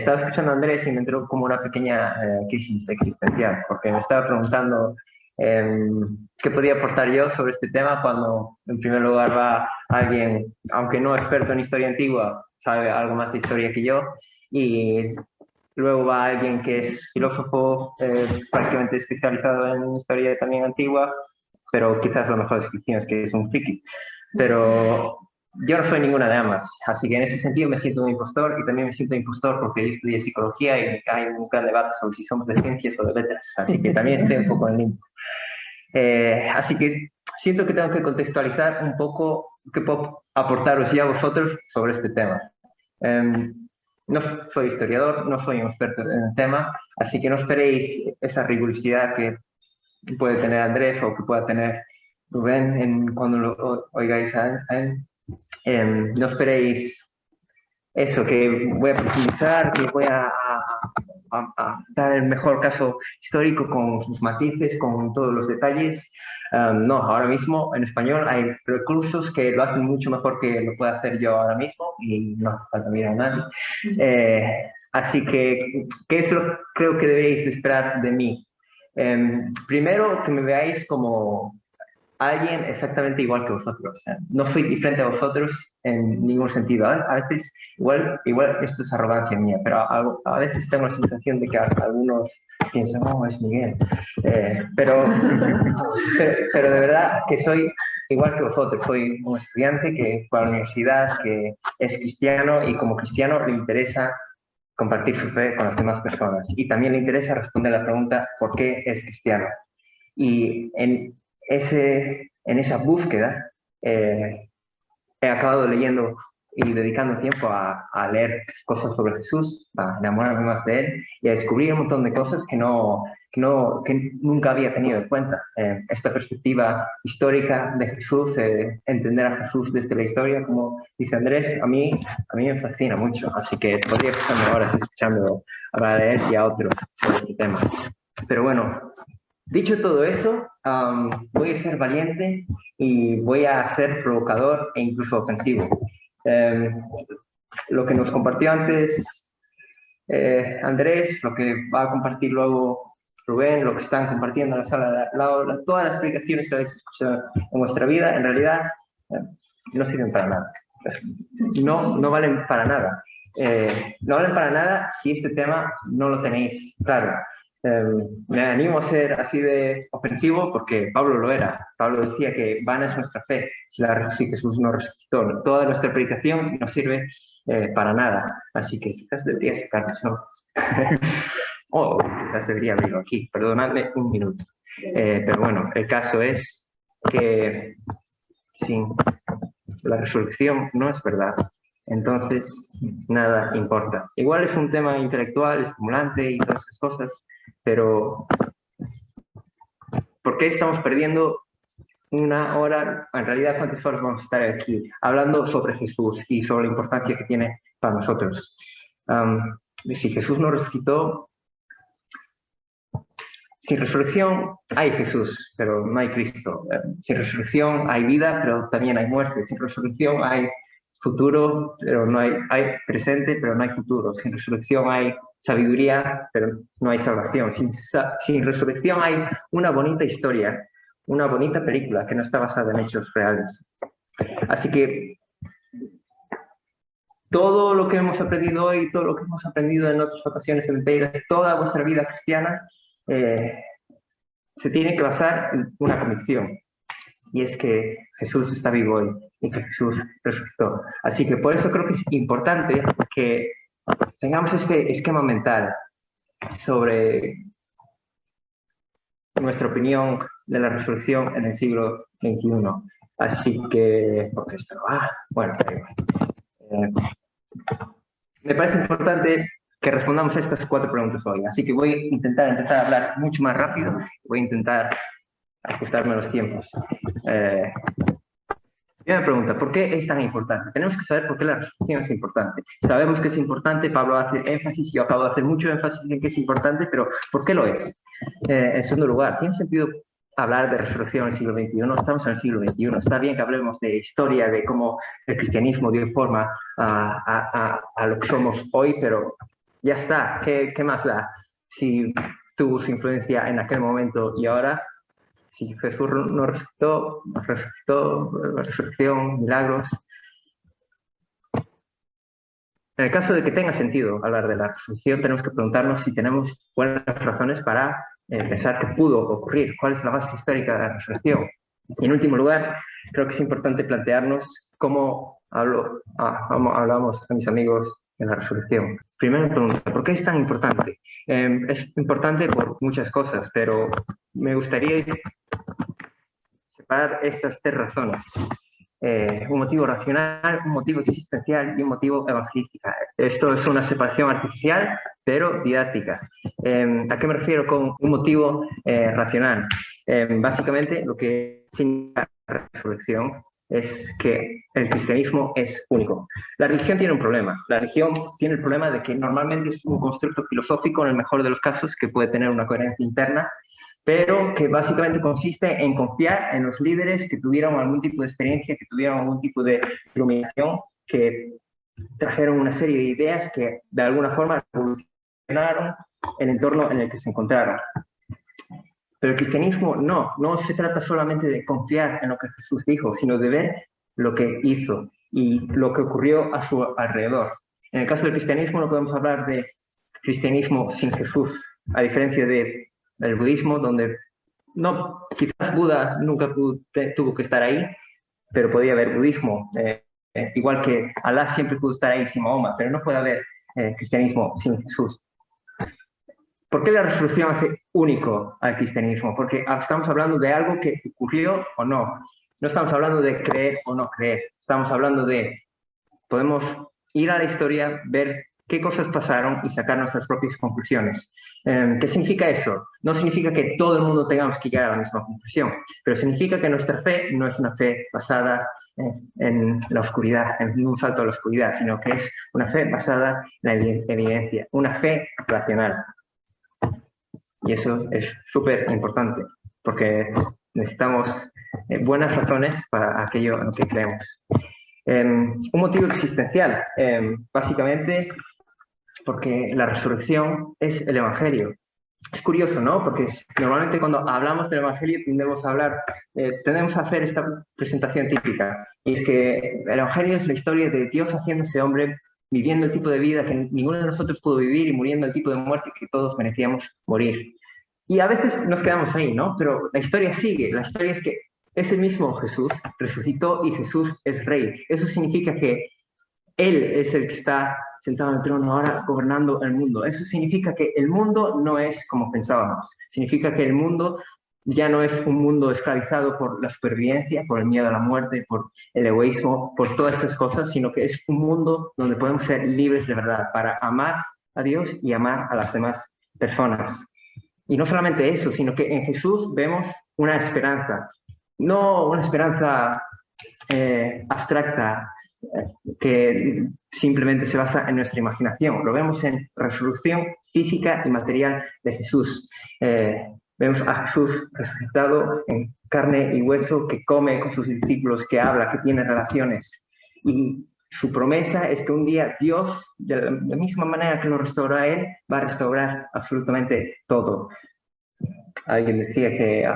estaba escuchando a Andrés y me entró como una pequeña crisis existencial, porque me estaba preguntando qué podía aportar yo sobre este tema cuando, en primer lugar, va alguien, aunque no experto en historia antigua, sabe algo más de historia que yo, y luego va alguien que es filósofo prácticamente especializado en historia también antigua, pero quizás la mejor descripción es que es un friki. Pero yo no soy ninguna de ambas, así que en ese sentido me siento un impostor y también me siento impostor porque yo estudié psicología y hay un gran debate sobre si somos de ciencias o de letras, así que también estoy un poco en limbo. Así que siento que tengo que contextualizar un poco qué puedo aportaros ya a vosotros sobre este tema. No soy historiador, no soy un experto en el tema, así que no esperéis esa rigurosidad que puede tener Andrés o que pueda tener Rubén cuando lo oigáis a él. No esperéis eso, que voy a profundizar, que voy a dar el mejor caso histórico con sus matices, con todos los detalles. No, ahora mismo en español hay recursos que lo hacen mucho mejor que lo pueda hacer yo ahora mismo y no hace falta mirar a nadie. Así que, ¿qué es lo que creo que deberéis de esperar de mí? Primero, que me veáis como alguien exactamente igual que vosotros. No soy diferente a vosotros en ningún sentido. A veces, igual esto es arrogancia mía, pero a veces tengo la sensación de que algunos piensan, oh, es Miguel. Pero de verdad que soy igual que vosotros. Soy un estudiante que fue a la universidad, que es cristiano y como cristiano le interesa compartir su fe con las demás personas. Y también le interesa responder la pregunta, ¿por qué es cristiano? Y en esa búsqueda he acabado leyendo y dedicando tiempo a leer cosas sobre Jesús, a enamorarme más de él y a descubrir un montón de cosas que nunca había tenido en cuenta. Esta perspectiva histórica de Jesús, entender a Jesús desde la historia, como dice Andrés, a mí me fascina mucho, así que podría estarme horas escuchando hablar de él y a otros sobre este tema. Pero bueno, dicho todo eso, voy a ser valiente y voy a ser provocador e incluso ofensivo. Lo que nos compartió antes Andrés, lo que va a compartir luego Rubén, lo que están compartiendo en la sala de al lado, todas las explicaciones que habéis escuchado en vuestra vida, en realidad no sirven para nada. No valen para nada. No valen para nada si este tema no lo tenéis claro. Me animo a ser así de ofensivo porque Pablo lo era. Pablo decía que vana es nuestra fe si Jesús no resucitó. Toda nuestra predicación no sirve para nada. Así que quizás debería sacar mis notas. O quizás debería abrirlo aquí. Perdonadme un minuto. Pero bueno, el caso es que sin la resurrección no es verdad. Entonces, nada importa. Igual es un tema intelectual, estimulante y todas esas cosas, pero ¿por qué estamos perdiendo una hora? En realidad, ¿cuántas horas vamos a estar aquí hablando sobre Jesús y sobre la importancia que tiene para nosotros? Si Jesús no resucitó, sin resurrección hay Jesús, pero no hay Cristo. Sin resurrección hay vida, pero también hay muerte. Sin resurrección hay futuro, pero no hay presente, pero no hay futuro. Sin resurrección hay sabiduría, pero no hay salvación. Sin resurrección hay una bonita historia, una bonita película que no está basada en hechos reales. Así que todo lo que hemos aprendido hoy, todo lo que hemos aprendido en otras ocasiones en Peiras, toda vuestra vida cristiana, se tiene que basar en una convicción, y es que Jesús está vivo hoy y que Jesús resucitó. Así que por eso creo que es importante que tengamos este esquema mental sobre nuestra opinión de la resurrección en el siglo XXI. Así que, porque esto, bueno, me parece importante que respondamos a estas 4 preguntas hoy. Así que voy a intentar empezar a hablar mucho más rápido. Voy a intentar ajustarme a los tiempos. Primera pregunta, ¿por qué es tan importante? Tenemos que saber por qué la resurrección es importante. Sabemos que es importante, Pablo hace énfasis, yo acabo de hacer mucho énfasis en que es importante, pero ¿por qué lo es? En segundo lugar, ¿tiene sentido hablar de resurrección en el siglo XXI? Estamos en el siglo XXI. Está bien que hablemos de historia, de cómo el cristianismo dio forma a lo que somos hoy, pero ya está, ¿qué más da? Si tuvo su influencia en aquel momento y ahora, si Jesús no resucitó, la resurrección, milagros. En el caso de que tenga sentido hablar de la resurrección, tenemos que preguntarnos si tenemos buenas razones para pensar que pudo ocurrir, cuál es la base histórica de la resurrección. Y en último lugar, creo que es importante plantearnos cómo hablamos a mis amigos de la resurrección. Primera pregunta, ¿por qué es tan importante? Es importante por muchas cosas, pero me gustaría separar estas tres razones. Un motivo racional, un motivo existencial y un motivo evangelístico. Esto es una separación artificial, pero didáctica. ¿A qué me refiero con un motivo racional? Básicamente, lo que significa la resurrección es que el cristianismo es único. La religión tiene un problema. La religión tiene el problema de que normalmente es un constructo filosófico, en el mejor de los casos, que puede tener una coherencia interna, pero que básicamente consiste en confiar en los líderes que tuvieron algún tipo de experiencia, que tuvieron algún tipo de iluminación, que trajeron una serie de ideas que de alguna forma revolucionaron el entorno en el que se encontraron. Pero el cristianismo no se trata solamente de confiar en lo que Jesús dijo, sino de ver lo que hizo y lo que ocurrió a su alrededor. En el caso del cristianismo no podemos hablar de cristianismo sin Jesús, a diferencia de el budismo, donde quizás Buda nunca tuvo que estar ahí, pero podía haber budismo, igual que Alá siempre pudo estar ahí sin Mahoma, pero no puede haber cristianismo sin Jesús. ¿Por qué la resurrección hace único al cristianismo? Porque estamos hablando de algo que ocurrió o no. No estamos hablando de creer o no creer. Estamos hablando de, podemos ir a la historia, ver qué cosas pasaron y sacar nuestras propias conclusiones. ¿Qué significa eso? No significa que todo el mundo tengamos que llegar a la misma conclusión, pero significa que nuestra fe no es una fe basada en la oscuridad, en un salto a la oscuridad, sino que es una fe basada en la evidencia, una fe racional. Y eso es súper importante, porque necesitamos buenas razones para aquello en lo que creemos. Un motivo existencial, básicamente porque la resurrección es el Evangelio. Es curioso, ¿no? Porque normalmente cuando hablamos del Evangelio tendemos a hacer esta presentación típica. Y es que el Evangelio es la historia de Dios haciéndose hombre, viviendo el tipo de vida que ninguno de nosotros pudo vivir y muriendo el tipo de muerte que todos merecíamos morir. Y a veces nos quedamos ahí, ¿no? Pero la historia sigue. La historia es que ese mismo Jesús resucitó y Jesús es rey. Eso significa que Él es el que está sentado en el trono ahora gobernando el mundo. Eso significa que el mundo no es como pensábamos. Significa que el mundo ya no es un mundo esclavizado por la supervivencia, por el miedo a la muerte, por el egoísmo, por todas estas cosas, sino que es un mundo donde podemos ser libres de verdad para amar a Dios y amar a las demás personas. Y no solamente eso, sino que en Jesús vemos una esperanza, no una esperanza abstracta, que simplemente se basa en nuestra imaginación. Lo vemos en resurrección física y material de Jesús. Vemos a Jesús resucitado en carne y hueso, que come con sus discípulos, que habla, que tiene relaciones. Y su promesa es que un día Dios, de la misma manera que lo restauró a Él, va a restaurar absolutamente todo. Alguien decía que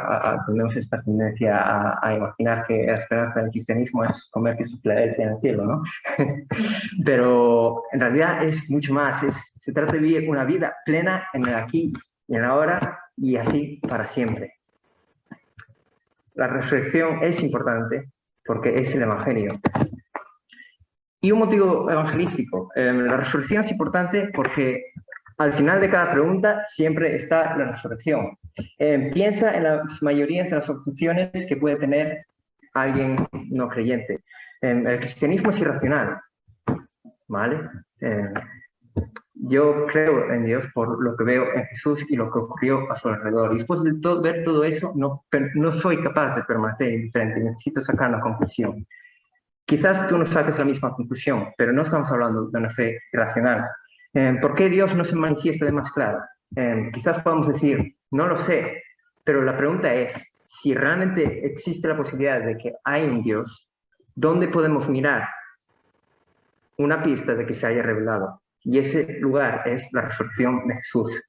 tenemos esta tendencia a imaginar que la esperanza del cristianismo es comer queso Filadelfia en el cielo, ¿no? Pero en realidad es mucho más. Se trata de vivir una vida plena en el aquí y en la ahora y así para siempre. La resurrección es importante porque es el Evangelio. Y un motivo evangelístico. La resurrección es importante porque al final de cada pregunta siempre está la resurrección. Piensa en las mayorías de las objeciones que puede tener alguien no creyente. El cristianismo es irracional, ¿vale? Yo creo en Dios por lo que veo en Jesús y lo que ocurrió a su alrededor. Y después de ver todo eso, no soy capaz de permanecer indiferente. Necesito sacar una conclusión. Quizás tú no saques la misma conclusión, pero no estamos hablando de una fe irracional. ¿Por qué Dios no se manifiesta de más claro? Quizás podamos decir, no lo sé, pero la pregunta es, si realmente existe la posibilidad de que hay un Dios, ¿dónde podemos mirar una pista de que se haya revelado? y ese lugar es la resurrección de Jesús.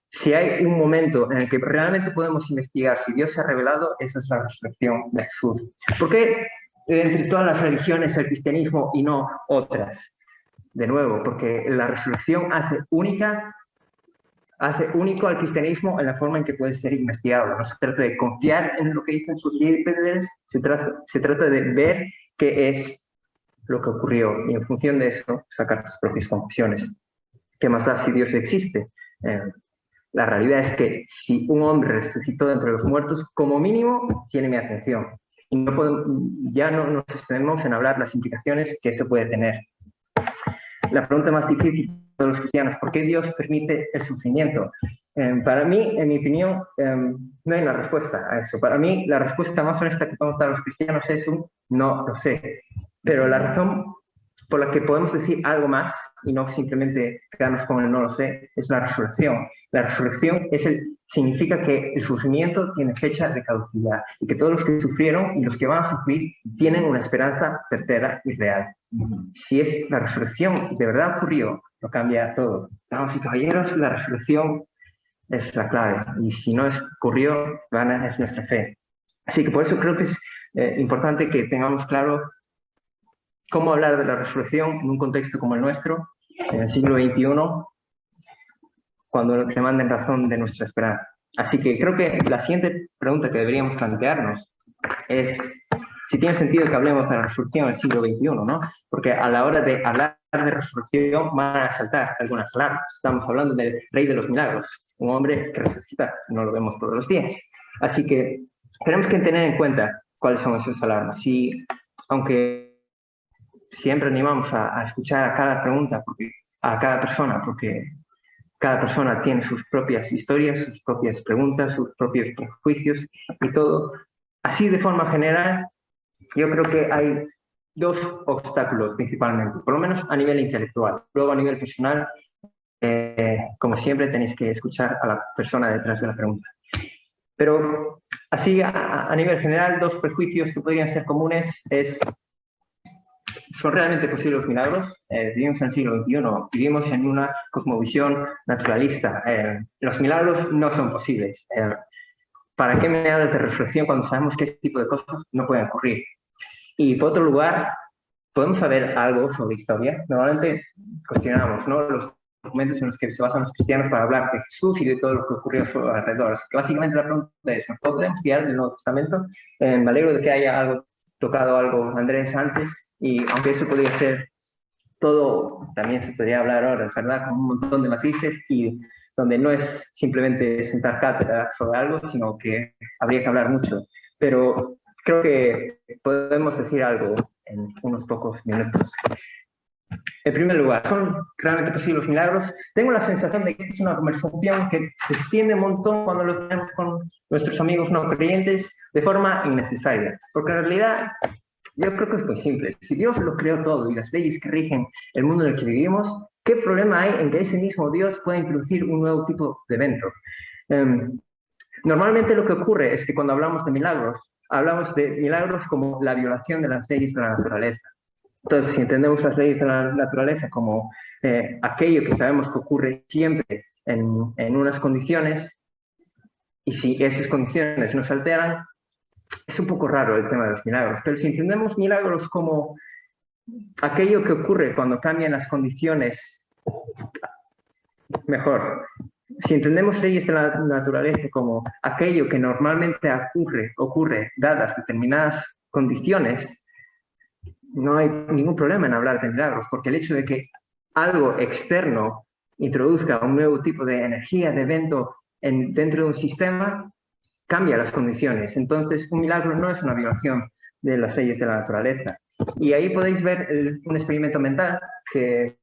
Si hay un momento en el que realmente podemos investigar si Dios se ha revelado, esa es la resurrección de Jesús. ¿Por qué entre todas las religiones el cristianismo y no otras? De nuevo, porque la resurrección hace único al cristianismo en la forma en que puede ser investigado. No se trata de confiar en lo que dicen sus líderes, se trata de ver qué es lo que ocurrió y en función de eso sacar sus propias conclusiones. ¿Qué más da si Dios existe? La realidad es que si un hombre resucitó de entre los muertos, como mínimo tiene mi atención. Y ya no nos extendemos en hablar las implicaciones que eso puede tener. La pregunta más difícil de los cristianos, ¿por qué Dios permite el sufrimiento? Para mí, en mi opinión, no hay una respuesta a eso. Para mí, la respuesta más honesta que podemos dar a los cristianos es un no lo sé. Pero la razón por la que podemos decir algo más y no simplemente quedarnos con el no lo sé es la resurrección. La resurrección significa que el sufrimiento tiene fecha de caducidad y que todos los que sufrieron y los que van a sufrir tienen una esperanza certera y real. Si es la resurrección de verdad ocurrió, lo cambia todo. Damas y caballeros, la resurrección es la clave y si no ocurrió, gana es nuestra fe. Así que por eso creo que es importante que tengamos claro cómo hablar de la resurrección en un contexto como el nuestro, en el siglo XXI, cuando demanden razón de nuestra esperanza. Así que creo que la siguiente pregunta que deberíamos plantearnos es si tiene sentido que hablemos de la resurrección en el siglo XXI, ¿no? Porque a la hora de hablar de resurrección van a saltar algunas alarmas. Estamos hablando del Rey de los Milagros, un hombre que resucita, no lo vemos todos los días. Así que tenemos que tener en cuenta cuáles son esas alarmas. Y aunque siempre animamos a escuchar a cada pregunta, a cada persona, porque cada persona tiene sus propias historias, sus propias preguntas, sus propios prejuicios y todo. Así, de forma general, yo creo que hay dos obstáculos principalmente, por lo menos a nivel intelectual. Luego, a nivel personal, como siempre, tenéis que escuchar a la persona detrás de la pregunta. Pero así, a nivel general, dos prejuicios que podrían ser comunes ¿son realmente posibles los milagros? Vivimos en el siglo XXI, vivimos en una cosmovisión naturalista. Los milagros no son posibles. ¿Para qué me hablas de resurrección cuando sabemos que este tipo de cosas no pueden ocurrir? Y por otro lugar, ¿podemos saber algo sobre historia? Normalmente cuestionamos, ¿no?, los documentos en los que se basan los cristianos para hablar de Jesús y de todo lo que ocurrió a su alrededor. Así que básicamente la pregunta es, ¿nos podemos guiar del Nuevo Testamento? Me alegro de que haya tocado algo Andrés antes, y aunque eso podría ser todo, también se podría hablar ahora, ¿verdad?, con un montón de matices y donde no es simplemente sentar cátedra sobre algo, sino que habría que hablar mucho. Pero creo que podemos decir algo en unos pocos minutos. En primer lugar, ¿son realmente posibles los milagros? Tengo la sensación de que esta es una conversación que se extiende un montón cuando lo tenemos con nuestros amigos no creyentes de forma innecesaria. Porque en realidad yo creo que es muy simple. Si Dios lo creó todo y las leyes que rigen el mundo en el que vivimos, ¿qué problema hay en que ese mismo Dios pueda introducir un nuevo tipo de evento? Normalmente lo que ocurre es que cuando hablamos de milagros como la violación de las leyes de la naturaleza. Entonces, si entendemos las leyes de la naturaleza como aquello que sabemos que ocurre siempre en unas condiciones, y si esas condiciones no se alteran, es un poco raro el tema de los milagros. Pero si entendemos milagros como aquello que ocurre cuando cambian las condiciones, mejor. Si entendemos leyes de la naturaleza como aquello que normalmente ocurre dadas determinadas condiciones, no hay ningún problema en hablar de milagros, porque el hecho de que algo externo introduzca un nuevo tipo de energía, de evento dentro de un sistema, cambia las condiciones. Entonces, un milagro no es una violación de las leyes de la naturaleza. Y ahí podéis ver un experimento mental que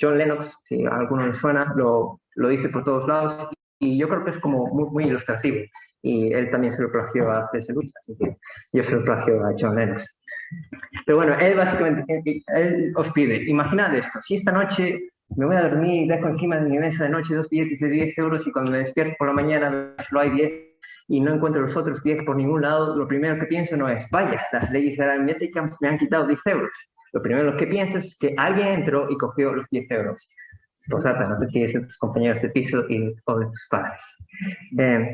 John Lennox, si a alguno le suena, lo dice por todos lados, y yo creo que es como muy ilustrativo. Y él también se lo plagió a C.S. Lewis, así que yo se lo plagio a John Lennox. Pero bueno, él básicamente os pide, imaginad esto, si esta noche me voy a dormir y dejo encima de mi mesa de noche 2 billetes de 10 euros y cuando me despierto por la mañana solo hay 10 y no encuentro los otros 10 por ningún lado, lo primero que pienso no es, vaya, las leyes de la aritmética me han quitado 10 euros. lo primero que piensas es que alguien entró y cogió los 10 euros. Posata, no te fíes de tus compañeros de piso o de tus padres.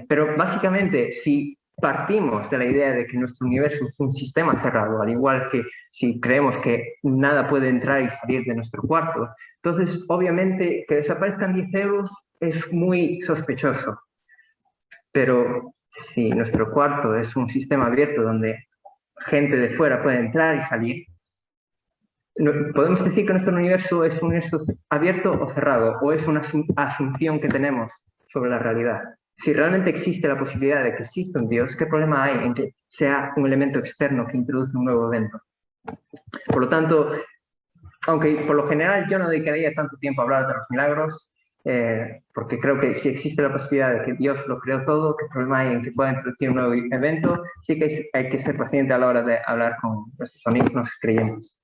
Pero básicamente, si partimos de la idea de que nuestro universo es un sistema cerrado, al igual que si creemos que nada puede entrar y salir de nuestro cuarto, entonces obviamente que desaparezcan 10 euros es muy sospechoso. Pero si nuestro cuarto es un sistema abierto donde gente de fuera puede entrar y salir, podemos decir que nuestro universo es un universo abierto o cerrado, o es una asunción que tenemos sobre la realidad. Si realmente existe la posibilidad de que exista un Dios, ¿qué problema hay en que sea un elemento externo que introduce un nuevo evento? Por lo tanto, aunque por lo general yo no dedicaría tanto tiempo a hablar de los milagros, porque creo que si existe la posibilidad de que Dios lo creó todo, ¿qué problema hay en que pueda introducir un nuevo evento? Sí que hay que ser paciente a la hora de hablar con nuestros amigos creyentes.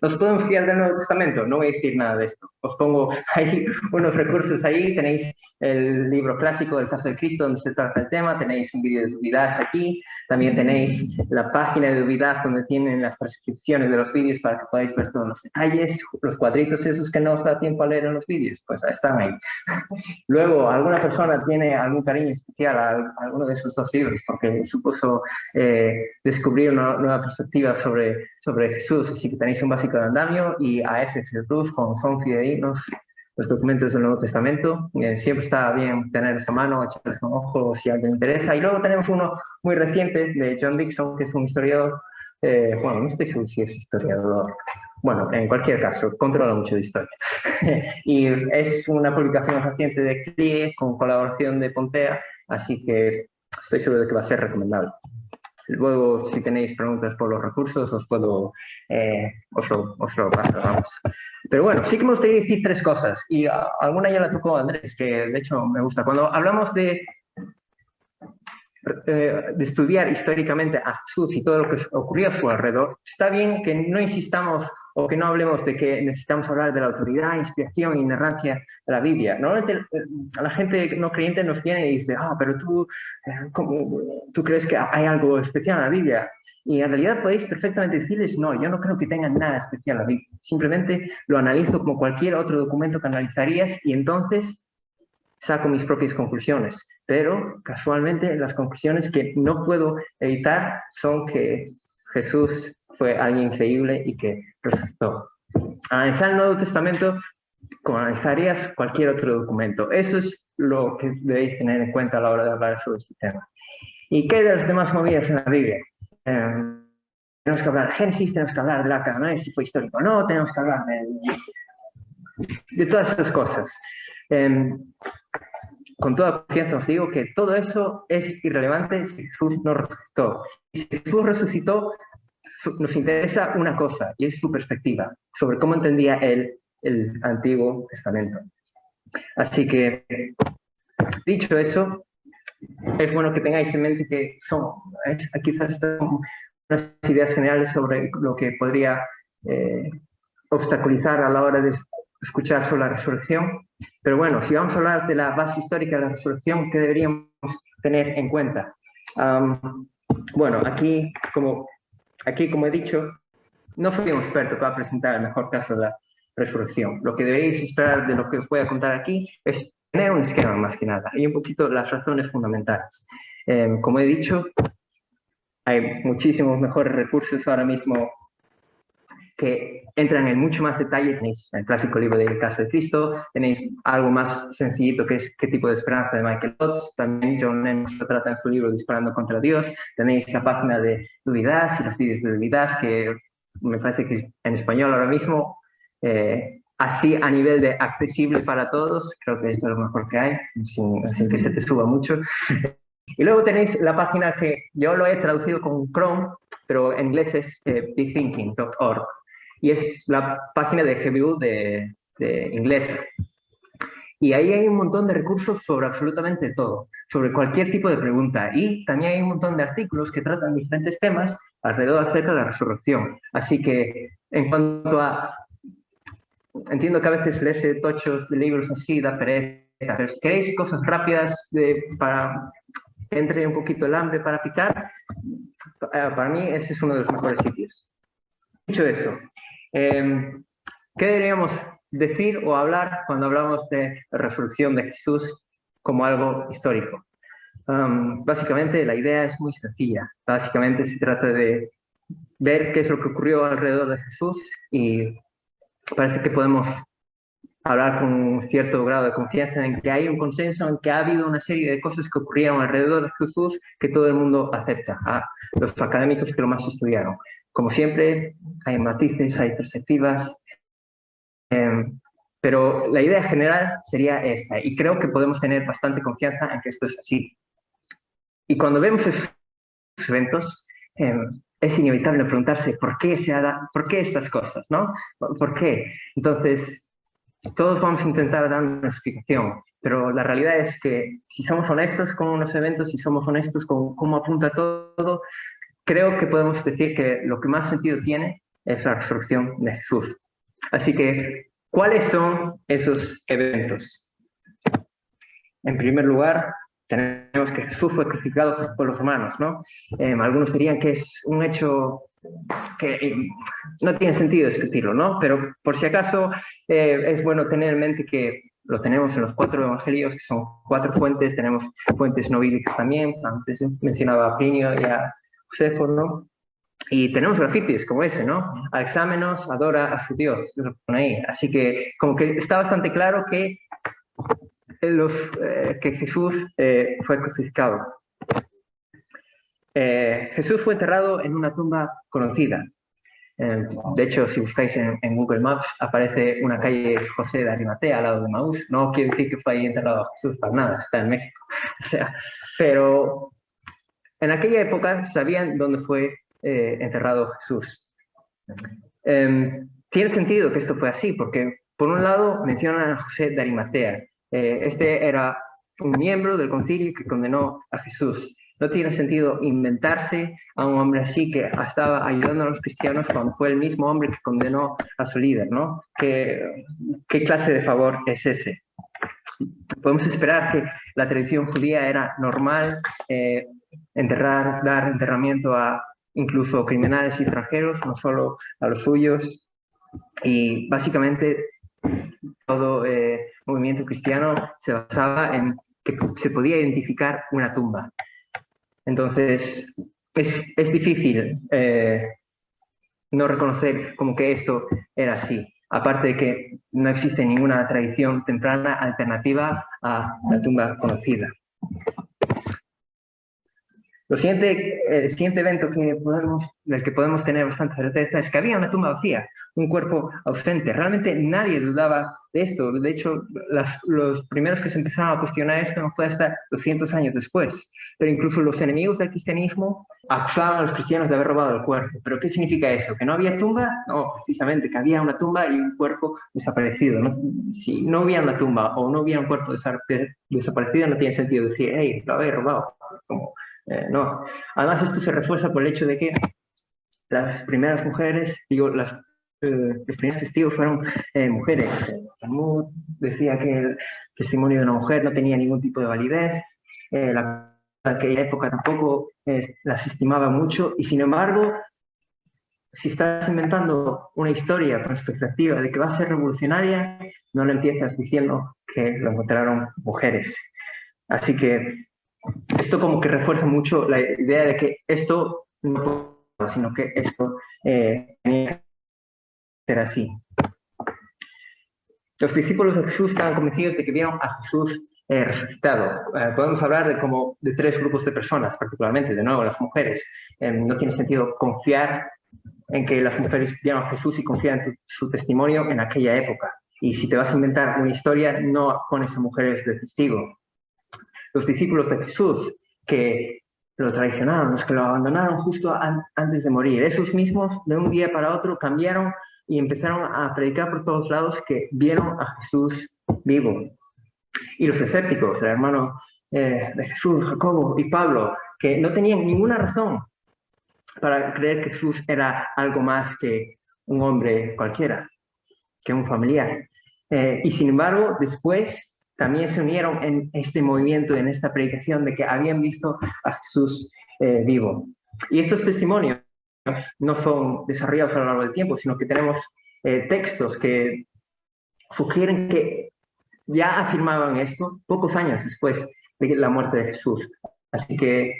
¿Nos podemos fiar del Nuevo Testamento? No voy a decir nada de esto. Os pongo ahí unos recursos ahí. Tenéis el libro clásico del caso de Cristo donde se trata el tema. Tenéis un vídeo de Dubidas aquí. También tenéis la página de Dubidas donde tienen las transcripciones de los vídeos para que podáis ver todos los detalles. Los cuadritos esos que no os da tiempo a leer en los vídeos, pues están ahí. Luego, alguna persona tiene algún cariño especial a alguno de esos dos libros porque supuso descubrir una nueva perspectiva sobre Jesús. Así que tenéis un básico de andamio y a F. Jesús con son fidedignos los documentos del Nuevo Testamento. Siempre está bien tenerlos a mano, echarles un ojo si a alguien le interesa. Y luego tenemos uno muy reciente de John Dickson, que es un historiador. Bueno, no estoy seguro si es historiador. Bueno, en cualquier caso, controla mucho de historia. Y es una publicación reciente de CLIE con colaboración de Pontea, así que estoy seguro de que va a ser recomendable. Luego, si tenéis preguntas por los recursos, os lo paso, vamos. Pero bueno, sí que me gustaría decir tres cosas, y alguna ya la tocó Andrés, que de hecho me gusta. Cuando hablamos de estudiar históricamente a Jesús y todo lo que ocurrió a su alrededor, está bien que no insistamos o que no hablemos de que necesitamos hablar de la autoridad, inspiración e inerrancia de la Biblia. Normalmente la gente no creyente nos viene y dice, pero tú crees que hay algo especial en la Biblia. Y en realidad podéis perfectamente decirles, no, yo no creo que tenga nada especial en la Biblia. Simplemente lo analizo como cualquier otro documento que analizarías y entonces saco mis propias conclusiones. Pero casualmente las conclusiones que no puedo evitar son que Jesús fue alguien increíble y que resucitó. Analizar el Nuevo Testamento como analizarías cualquier otro documento. Eso es lo que debéis tener en cuenta a la hora de hablar sobre este tema. ¿Y qué de las demás movidas en la Biblia? Tenemos que hablar de Génesis, tenemos que hablar de la cadena, si fue histórico o no, tenemos que hablar de todas esas cosas. Con toda confianza os digo que todo eso es irrelevante si Jesús no resucitó. Y si Jesús resucitó, nos interesa una cosa, y es su perspectiva sobre cómo entendía él el Antiguo Testamento. Así que, dicho eso, es bueno que tengáis en mente que quizás son unas ideas generales sobre lo que podría obstaculizar a la hora de escuchar sobre la resurrección. Pero bueno, si vamos a hablar de la base histórica de la resurrección, ¿qué deberíamos tener en cuenta? Bueno, aquí, como he dicho, no soy un experto para presentar el mejor caso de la resurrección. Lo que debéis esperar de lo que os voy a contar aquí es tener un esquema más que nada y un poquito las razones fundamentales. Como he dicho, hay muchísimos mejores recursos ahora mismo que entran en mucho más detalle. Tenéis el clásico libro del caso de Cristo, tenéis algo más sencillito que es ¿Qué tipo de esperanza? De Michael Potts, también John Lennon lo trata en su libro Disparando contra Dios, tenéis la página de Dubidas y los vídeos de Dubidas, que me parece que en español ahora mismo, así a nivel de accesible para todos, creo que esto es lo mejor que hay, sin que se te suba mucho. Y luego tenéis la página que yo lo he traducido con Chrome, pero en inglés es bethinking.org. Y es la página de GBU de inglés. Y ahí hay un montón de recursos sobre absolutamente todo, sobre cualquier tipo de pregunta. Y también hay un montón de artículos que tratan diferentes temas alrededor acerca de la resurrección. Así que, en cuanto a... Entiendo que a veces leerse tochos de libros así da pereza, pero si queréis cosas rápidas para que entre un poquito el hambre para picar, para mí ese es uno de los mejores sitios. Dicho eso, ¿Qué deberíamos decir o hablar cuando hablamos de la resurrección de Jesús como algo histórico? Básicamente la idea es muy sencilla. Básicamente se trata de ver qué es lo que ocurrió alrededor de Jesús y parece que podemos hablar con un cierto grado de confianza en que hay un consenso, en que ha habido una serie de cosas que ocurrieron alrededor de Jesús que todo el mundo acepta, a los académicos que lo más estudiaron. Como siempre, hay matices, hay perspectivas, pero la idea general sería esta, y creo que podemos tener bastante confianza en que esto es así. Y cuando vemos esos eventos, es inevitable preguntarse por qué estas cosas, ¿no? ¿Por qué? Entonces, todos vamos a intentar dar una explicación, pero la realidad es que si somos honestos con los eventos, si somos honestos con cómo apunta todo, creo que podemos decir que lo que más sentido tiene es la resurrección de Jesús. Así que, ¿cuáles son esos eventos? En primer lugar, tenemos que Jesús fue crucificado por los romanos, ¿no? Algunos dirían que es un hecho que no tiene sentido discutirlo, ¿no? Pero por si acaso es bueno tener en mente que lo tenemos en los 4 evangelios, que son 4 fuentes, tenemos fuentes no bíblicas también, antes mencionaba a Plinio y a Josefo, ¿no? Y tenemos grafitis como ese, ¿no? Alexámenos adora a su Dios, lo pone ahí. Así que como que está bastante claro que que Jesús fue crucificado. Jesús fue enterrado en una tumba conocida. De hecho, si buscáis en Google Maps, aparece una calle José de Arimatea al lado de Maús. No quiere decir que fue ahí enterrado Jesús para nada, está en México. O sea, pero en aquella época sabían dónde fue enterrado Jesús. Tiene sentido que esto fue así, porque por un lado mencionan a José de Arimatea. Este era un miembro del concilio que condenó a Jesús. No tiene sentido inventarse a un hombre así que estaba ayudando a los cristianos cuando fue el mismo hombre que condenó a su líder, ¿no? ¿Qué clase de favor es ese? Podemos esperar que la tradición judía era normal dar enterramiento a incluso criminales y extranjeros, no solo a los suyos. Y básicamente todo movimiento cristiano se basaba en que se podía identificar una tumba. Entonces, es difícil no reconocer como que esto era así. Aparte de que no existe ninguna tradición temprana alternativa a la tumba conocida. El siguiente evento del que podemos tener bastante certeza es que había una tumba vacía, un cuerpo ausente. Realmente nadie dudaba de esto. De hecho, los primeros que se empezaron a cuestionar esto no fue hasta 200 años después. Pero incluso los enemigos del cristianismo acusaban a los cristianos de haber robado el cuerpo. ¿Pero qué significa eso? ¿Que no había tumba? No, precisamente, que había una tumba y un cuerpo desaparecido, ¿no? Si no hubiera una tumba o no hubiera un cuerpo desaparecido, no tiene sentido decir, hey, lo habéis robado. No. Además, esto se refuerza por el hecho de que las primeras mujeres, los primeros testigos fueron mujeres. Talmud decía que el testimonio de una mujer no tenía ningún tipo de validez. En aquella época tampoco las estimaba mucho, y sin embargo, si estás inventando una historia con expectativa de que va a ser revolucionaria, no le empiezas diciendo que lo encontraron mujeres. Así que esto como que refuerza mucho la idea de que esto no puede, sino que esto tenía que ser así. Los discípulos de Jesús estaban convencidos de que vieron a Jesús resucitado. Podemos hablar de 3 grupos de personas, particularmente, de nuevo, las mujeres. No tiene sentido confiar en que las mujeres vieron a Jesús y confiar en su testimonio en aquella época. Y si te vas a inventar una historia, no pones a mujeres de testigo. Los discípulos de Jesús, que lo traicionaron, los que lo abandonaron justo antes de morir, esos mismos de un día para otro cambiaron y empezaron a predicar por todos lados que vieron a Jesús vivo. Y los escépticos, el hermano de Jesús, Jacobo y Pablo, que no tenían ninguna razón para creer que Jesús era algo más que un hombre cualquiera, que un familiar. Y sin embargo, después también se unieron en este movimiento, en esta predicación de que habían visto a Jesús vivo. Y estos testimonios no son desarrollados a lo largo del tiempo, sino que tenemos textos que sugieren que ya afirmaban esto pocos años después de la muerte de Jesús. Así que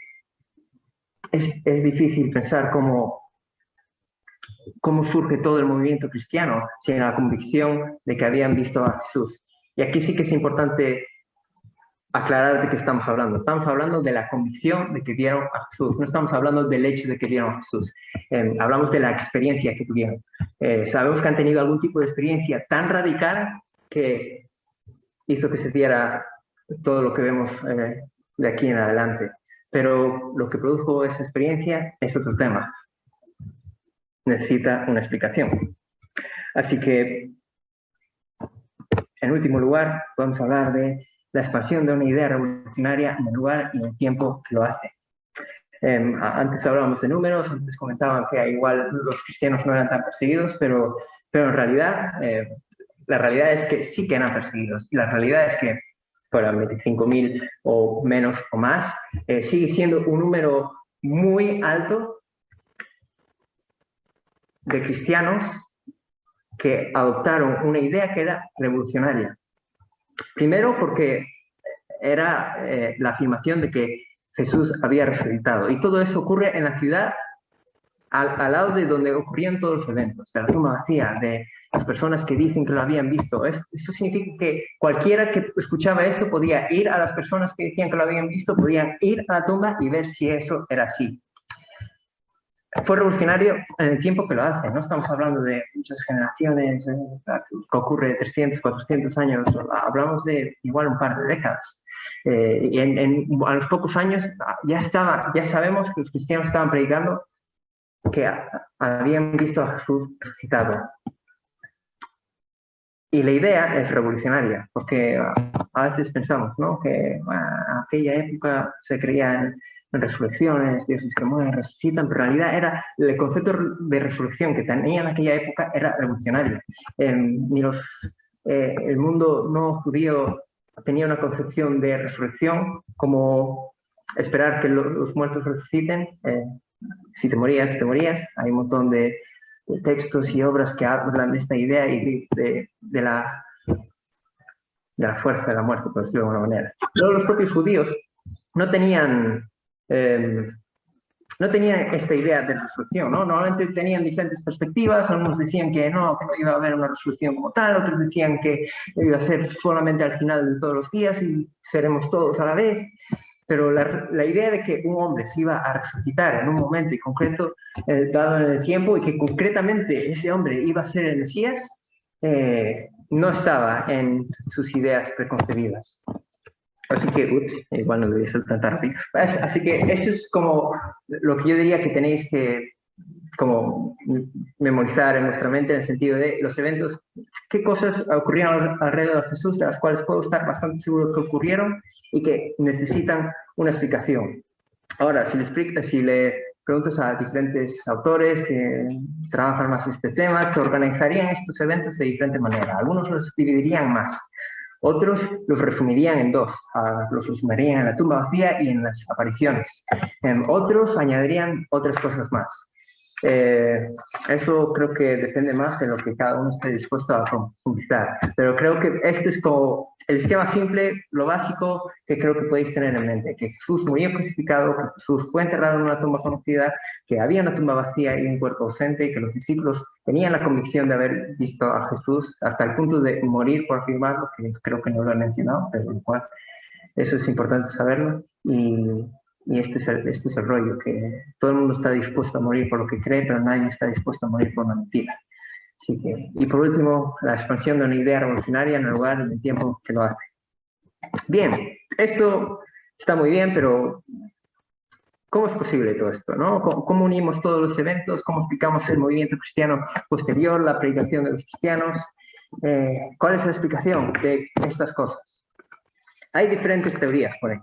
es difícil pensar cómo surge todo el movimiento cristiano sin la convicción de que habían visto a Jesús. Y aquí sí que es importante aclarar de qué estamos hablando. Estamos hablando de la convicción de que vieron a Jesús. No estamos hablando del hecho de que vieron a Jesús. Hablamos de la experiencia que tuvieron. Sabemos que han tenido algún tipo de experiencia tan radical que hizo que se diera todo lo que vemos de aquí en adelante. Pero lo que produjo esa experiencia es otro tema. Necesita una explicación. Así que, en último lugar, vamos a hablar de la expansión de una idea revolucionaria en el lugar y en el tiempo que lo hace. Antes hablábamos de números, antes comentaban que igual los cristianos no eran tan perseguidos, pero en realidad, la realidad es que sí que eran perseguidos. Y la realidad es que fueran 25.000 o menos o más, sigue siendo un número muy alto de cristianos que adoptaron una idea que era revolucionaria. Primero porque era la afirmación de que Jesús había resucitado. Y todo eso ocurre en la ciudad al lado de donde ocurrían todos los eventos, de la tumba vacía, de las personas que dicen que lo habían visto. Eso significa que cualquiera que escuchaba eso podía ir a las personas que decían que lo habían visto, podían ir a la tumba y ver si eso era así. Fue revolucionario en el tiempo que lo hace. No estamos hablando de muchas generaciones, que ocurre 300, 400 años. Hablamos de igual un par de décadas. Y a los pocos años ya sabemos que los cristianos estaban predicando que habían visto a Jesús resucitado. Y la idea es revolucionaria, porque a veces pensamos, ¿no?, que en aquella época se creía en resurrecciones, dioses que mueren, resucitan, pero en realidad era el concepto de resurrección que tenía en aquella época era revolucionario. El mundo no judío tenía una concepción de resurrección como esperar que los muertos resuciten. Si te morías, te morías. Hay un montón de textos y obras que hablan de esta idea y de la fuerza de la muerte, por decirlo de alguna manera. Luego los propios judíos no tenían esta idea de resurrección, ¿no? Normalmente tenían diferentes perspectivas. Algunos decían que no iba a haber una resurrección como tal, otros decían que iba a ser solamente al final de todos los días y seremos todos a la vez. Pero la idea de que un hombre se iba a resucitar en un momento y concreto, dado en el tiempo, y que concretamente ese hombre iba a ser el Mesías, no estaba en sus ideas preconcebidas. Así que, igual no debería ser tan rápido. Así que eso es como lo que yo diría que tenéis que como memorizar en vuestra mente, en el sentido de los eventos, qué cosas ocurrieron alrededor de Jesús, de las cuales puedo estar bastante seguro que ocurrieron y que necesitan una explicación. Ahora, si le preguntas a diferentes autores que trabajan más este tema, se organizarían estos eventos de diferente manera. Algunos los dividirían más. Otros los resumirían en dos, los resumirían en la tumba vacía y en las apariciones. Otros añadirían otras cosas más. Eso creo que depende más de lo que cada uno esté dispuesto a profundizar. Pero creo que este es como el esquema simple, lo básico que creo que podéis tener en mente. Que Jesús murió crucificado, que Jesús fue enterrado en una tumba conocida, que había una tumba vacía y un cuerpo ausente, y que los discípulos tenían la convicción de haber visto a Jesús hasta el punto de morir por afirmarlo, que creo que no lo he mencionado, pero igual eso es importante saberlo. Y este es el rollo, que todo el mundo está dispuesto a morir por lo que cree, pero nadie está dispuesto a morir por una mentira. Así que, y por último, la expansión de una idea revolucionaria en el lugar y en el tiempo que lo hace. Bien, esto está muy bien, pero ¿cómo es posible todo esto, no? ¿Cómo unimos todos los eventos? ¿Cómo explicamos el movimiento cristiano posterior, la predicación de los cristianos? ¿Cuál es la explicación de estas cosas? Hay diferentes teorías por ahí.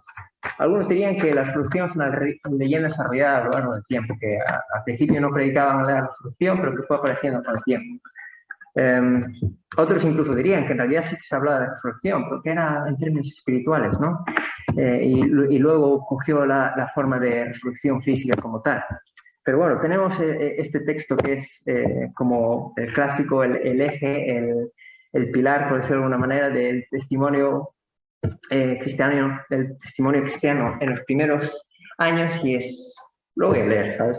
Algunos dirían que la resurrección es una leyenda desarrollada a lo largo del tiempo, que al principio no predicaban la resurrección, pero que fue apareciendo con el tiempo. Otros incluso dirían que en realidad sí que se hablaba de resurrección, porque era en términos espirituales, ¿no? Y luego cogió la forma de resurrección física como tal. pero bueno, tenemos este texto que es como el clásico, el eje, el pilar, por decirlo de alguna manera, del testimonio cristiano, del testimonio cristiano en los primeros años, y lo voy a leer, ¿sabes?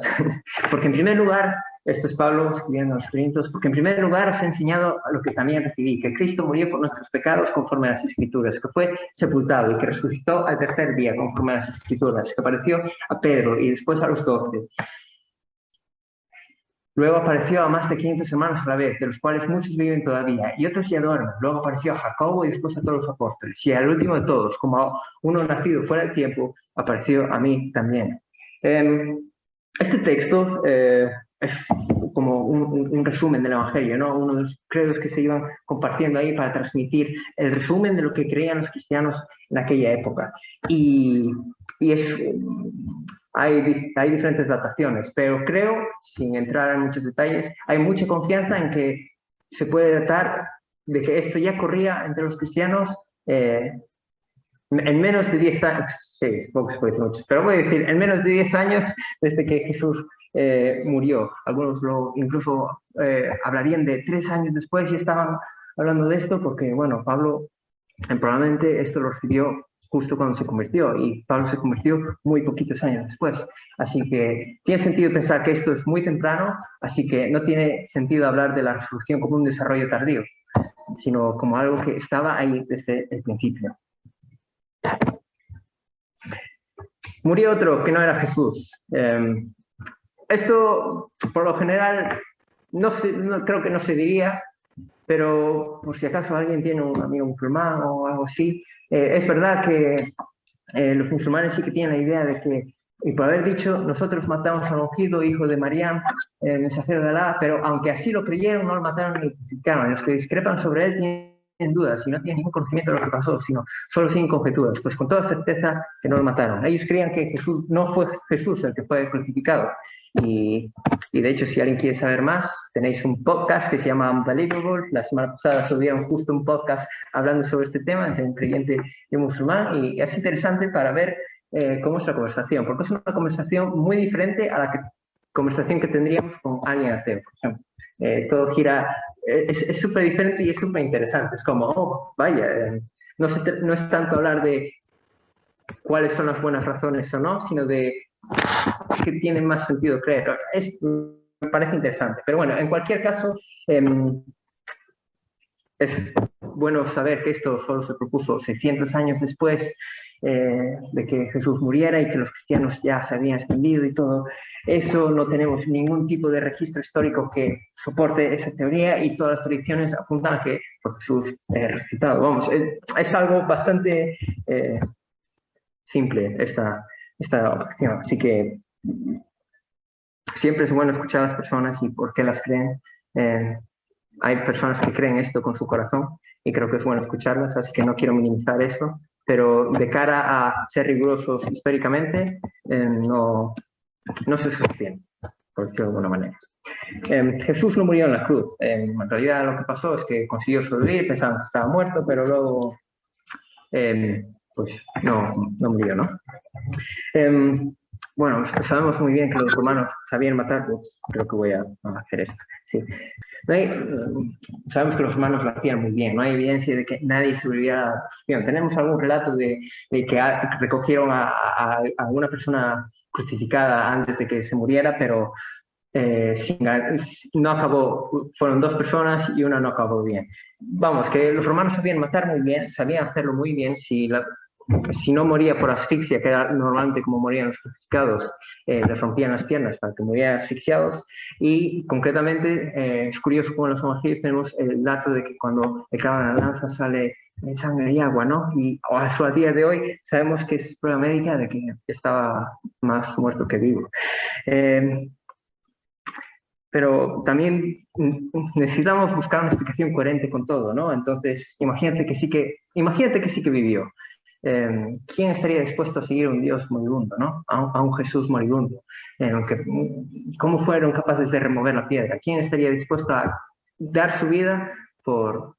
Porque en primer lugar, esto es Pablo escribiendo a los Corintios, porque en primer lugar os he enseñado a lo que también recibí, que Cristo murió por nuestros pecados conforme a las Escrituras, que fue sepultado y que resucitó al tercer día conforme a las Escrituras, que apareció a Pedro y después a los 12. Luego apareció a más de 500 hermanos a la vez, de los cuales muchos viven todavía, y otros ya duermen. Luego apareció a Jacobo y después a todos los apóstoles. Y al último de todos, como a uno nacido fuera del tiempo, apareció a mí también. Este texto es como un resumen del Evangelio, ¿no? Uno de los credos que se iban compartiendo ahí para transmitir el resumen de lo que creían los cristianos en aquella época. Y hay diferentes dataciones, pero creo, sin entrar en muchos detalles, hay mucha confianza en que se puede datar de que esto ya corría entre los cristianos en menos de 10 años, sí, supongo que se puede decir mucho, pero voy a decir, en menos de 10 años desde que Jesús murió. Algunos incluso hablarían de 3 años después y estaban hablando de esto porque, bueno, Pablo probablemente esto lo recibió justo cuando se convirtió, y Pablo se convirtió muy poquitos años después. Así que tiene sentido pensar que esto es muy temprano, así que no tiene sentido hablar de la resurrección como un desarrollo tardío, sino como algo que estaba ahí desde el principio. Murió otro que no era Jesús. Esto, por lo general, no creo que no se diría, pero por si acaso alguien tiene un amigo musulmán o algo así, es verdad que los musulmanes sí que tienen la idea de que, y por haber dicho, nosotros matamos al ungido hijo de Mariam, el mensajero de Alá, pero aunque así lo creyeron, no lo mataron ni lo crucificaron. Los que discrepan sobre él tienen dudas y no tienen ningún conocimiento de lo que pasó, sino solo sin conjeturas, pues con toda certeza que no lo mataron. Ellos creían que Jesús no fue Jesús el que fue crucificado. Y de hecho, si alguien quiere saber más, tenéis un podcast que se llama Unbelievable. La semana pasada subieron justo un podcast hablando sobre este tema entre un creyente y un musulmán, y es interesante para ver cómo es la conversación, porque es una conversación muy diferente a la conversación que tendríamos con alguien ateo, por ejemplo. Todo gira, es súper diferente y es súper interesante. Es como, oh, vaya, no es tanto hablar de cuáles son las buenas razones o no, sino de que tiene más sentido creer. Me parece interesante. Pero bueno, en cualquier caso, es bueno saber que esto solo se propuso 600 años después de que Jesús muriera y que los cristianos ya se habían extendido y todo. Eso no tenemos ningún tipo de registro histórico que soporte esa teoría, y todas las tradiciones apuntan a que Jesús resucitado. Vamos, es algo bastante simple esta objeción. Así que siempre es bueno escuchar a las personas y por qué las creen. Hay personas que creen esto con su corazón y creo que es bueno escucharlas, así que no quiero minimizar eso, pero de cara a ser rigurosos históricamente, no se sostiene, por decirlo de alguna manera. Jesús no murió en la cruz. En realidad lo que pasó es que consiguió sobrevivir, pensaban que estaba muerto, pero luego pues no murió, ¿no? Bueno, sabemos muy bien que los romanos sabían matar, pues creo que voy a hacer esto. Sí. Sabemos que los romanos lo hacían muy bien, no hay evidencia de que nadie sobreviviera a la persecución. Tenemos algún relato de que recogieron a alguna persona crucificada antes de que se muriera, pero no acabó, fueron 2 personas y una no acabó bien. Vamos, que los romanos sabían matar muy bien, sabían hacerlo muy bien. Si no moría por asfixia, que era normalmente como morían los crucificados, les rompían las piernas para que murieran asfixiados. Y concretamente, es curioso como en los evangelios tenemos el dato de que cuando le clavan la lanza sale sangre y agua, ¿no? Y a día de hoy sabemos que es prueba médica de que estaba más muerto que vivo. Pero también necesitamos buscar una explicación coherente con todo, ¿no? Entonces, imagínate que sí que vivió. ¿Quién estaría dispuesto a seguir a un Dios moribundo, ¿no? A un Jesús moribundo? ¿Cómo fueron capaces de remover la piedra? ¿Quién estaría dispuesto a dar su vida por